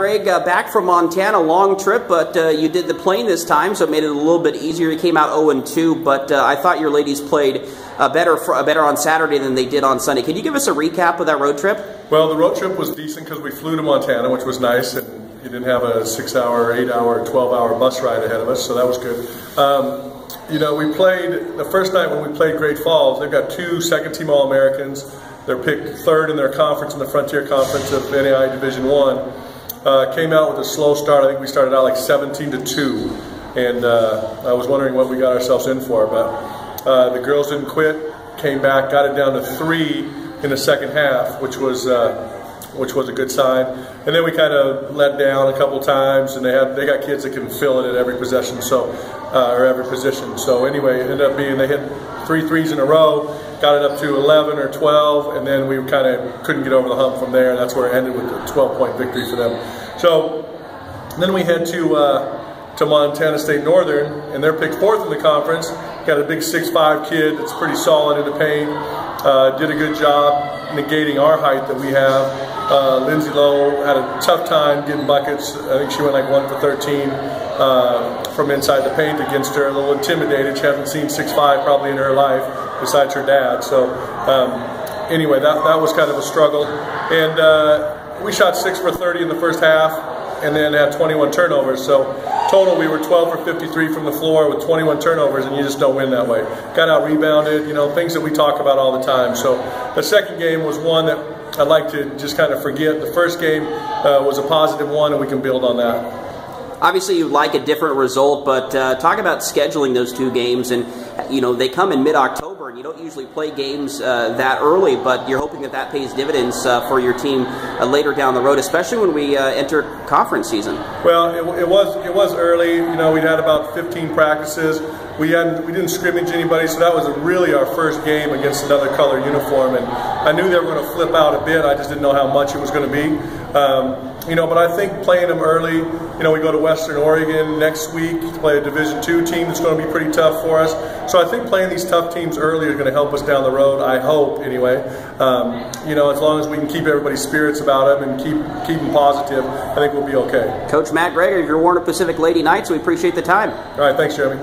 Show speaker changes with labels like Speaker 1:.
Speaker 1: Gregg, back from Montana, long trip, but you did the plane this time, so it made it a little bit easier. You came out 0-2, but I thought your ladies played better on Saturday than they did on Sunday. Can you give us a recap of that road trip?
Speaker 2: Well, the road trip was decent because we flew to Montana, which was nice, and you didn't have a 6-hour, 8-hour, 12-hour bus ride ahead of us, so that was good. You know, we played, the first night when we played Great Falls, they've got 2 second-team All-Americans. They're picked 3rd in their conference, in the Frontier Conference of NAI Division I. Came out with a slow start. I think we started out like 17-2, and I was wondering what we got ourselves in for, but the girls didn't quit, came back, got it down to 3 in the second half, which was a good sign. And then we kind of let down a couple times, and they got kids that can fill it at every possession, or every position. So anyway, it ended up being they hit 3 threes in a row, got it up to 11 or 12, and then we kind of couldn't get over the hump from there. And that's where it ended with a 12-point victory for them. So then we head to Montana State Northern, and they're picked 4th in the conference. Got a big 6'5" kid that's pretty solid in the paint. Did a good job negating our height that we have. Lindsay Lowe had a tough time getting buckets. I think she went like 1 for 13 from inside the paint against her. A little intimidated. She hasn't seen 6'5" probably in her life besides her dad. So anyway, that was kind of a struggle. And we shot 6 for 30 in the first half, and then had 21 turnovers. So total, we were 12 for 53 from the floor with 21 turnovers, and you just don't win that way. Got out rebounded, you know, things that we talk about all the time. So the second game was one that I'd like to just kind of forget. The first game was a positive one, and we can build on that.
Speaker 1: Obviously, you'd like a different result, but talk about scheduling those 2 games. And, you know, they come in mid-October, and you don't usually play games that early, but you're hoping that pays dividends for your team later down the road, especially when we enter conference season.
Speaker 2: Well, it was early. You know, we'd had about 15 practices. We didn't scrimmage anybody, so that was really our first game against another color uniform. And I knew they were going to flip out a bit. I just didn't know how much it was going to be. You know, but I think playing them early, you know, we go to Western Oregon next week to play a Division II team that's going to be pretty tough for us. So I think playing these tough teams early are going to help us down the road, I hope, anyway. You know, as long as we can keep everybody's spirits about them and keep them positive, I think we'll be okay.
Speaker 1: Coach Matt Gregg of your Warner Pacific Lady Knights, we appreciate the time.
Speaker 2: All right, thanks, Jeremy.